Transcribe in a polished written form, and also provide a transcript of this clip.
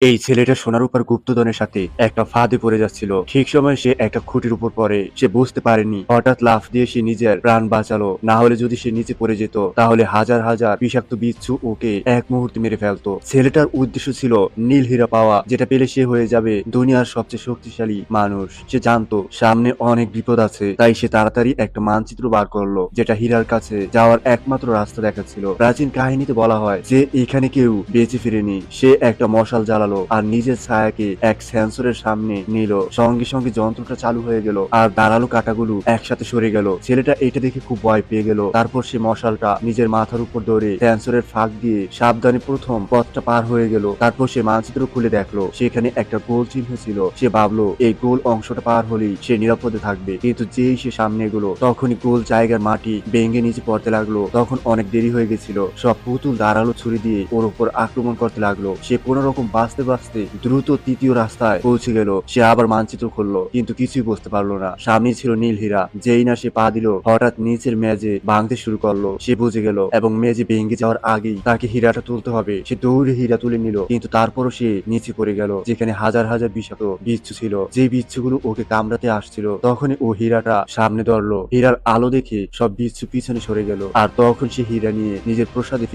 এই ছেলেটা সোনার উপর গুপ্তধনের সাথে একটা ফাঁদে পড়ে যাচ্ছিল। ঠিক সময় সে একটা খুঁটির উপর পড়ে। সে বুঝতে পারেনি, হঠাৎ লাফ দিয়ে সে নিজের প্রাণ বাঁচালো। না হলে যদি সে নিচে পড়ে যেত, তাহলে হাজার হাজার বিষাক্ত বিচ্ছু ওকে এক মুহূর্তে মেরে ফেলতো। ছেলেটার উদ্দেশ্য ছিল নীল হীরা পাওয়া, যেটা পেলে সে হয়ে যাবে দুনিয়ার সবচেয়ে শক্তিশালী মানুষ। সে জানতো সামনে অনেক বিপদ আছে, তাই সে তাড়াতাড়ি একটা মানচিত্র বার করলো, যেটা হীরার কাছে যাওয়ার একমাত্র রাস্তা দেখাচ্ছিল। প্রাচীন কাহিনীতে বলা হয় যে এখানে কেউ বেঁচে ফিরেনি। সে একটা মশাল জ্বালালো আর নিজের ছায়াকে এক সেন্সরের সামনে নিল। সঙ্গে সঙ্গে যন্ত্রটা চালু হয়ে গেল আর দাঁড়ালো কাঁটাগুলো একসাথে সরে গেল। ছেলেটা এটা দেখে খুব ভয় পেয়ে গেল। তারপর সে মশালটা নিজের মাথার উপর ধরে সেন্সরের ফাঁক দিয়ে সাবধানে প্রথম পথটা পার হয়ে গেল। তারপর সে মানচিত্র খুলে দেখলো সেখানে একটা গোল চিহ্ন ছিল। সে ভাবলো এই গোল অংশটা পার হলেই সে নিরাপদে থাকবে। কিন্তু যেই সে সামনে এগুলো, তখনই গোল জায়গার মাটি ভেঙে নিচে পড়তে লাগলো। তখন অনেক দেরি হয়ে গেছিল। সব পুতুল দাঁড়ালো ছুরি দিয়ে ওর উপর আক্রমণ করতে লাগলো। সে কোন রকম বাঁচতে বাঁচতে দ্রুত তৃতীয় রাস্তায় পৌঁছে গেল। সে আবার মানচিত্র খুললো, কিন্তু কিছুই বুঝতে পারলো না। সামনে ছিল নীল হীরা। যেই না সে পা দিল, হঠাৎ নিচের মেঝে ভাঙতে শুরু করলো। সে বুঝে গেল এবং মেঝে ভেঙে যাওয়ার আগেই তাকে হীরাটা তুলতে হবে। সে দৌড়ে হীরা তুলে নিল, কিন্তু তারপরও সে নিচে পড়ে গেল, যেখানে হাজার হাজার বিষাক্ত বিচ্ছু ছিল। যে বিচ্ছুগুলো ওকে কামড়াতে আসছিল। তখনই ও হীরাটা সামনে ধরলো। হীরার আলো দেখে সব বিচ্ছু পিছনে সরে গেল, আর তখন সে হীরা নিয়ে নিজের প্রসাদে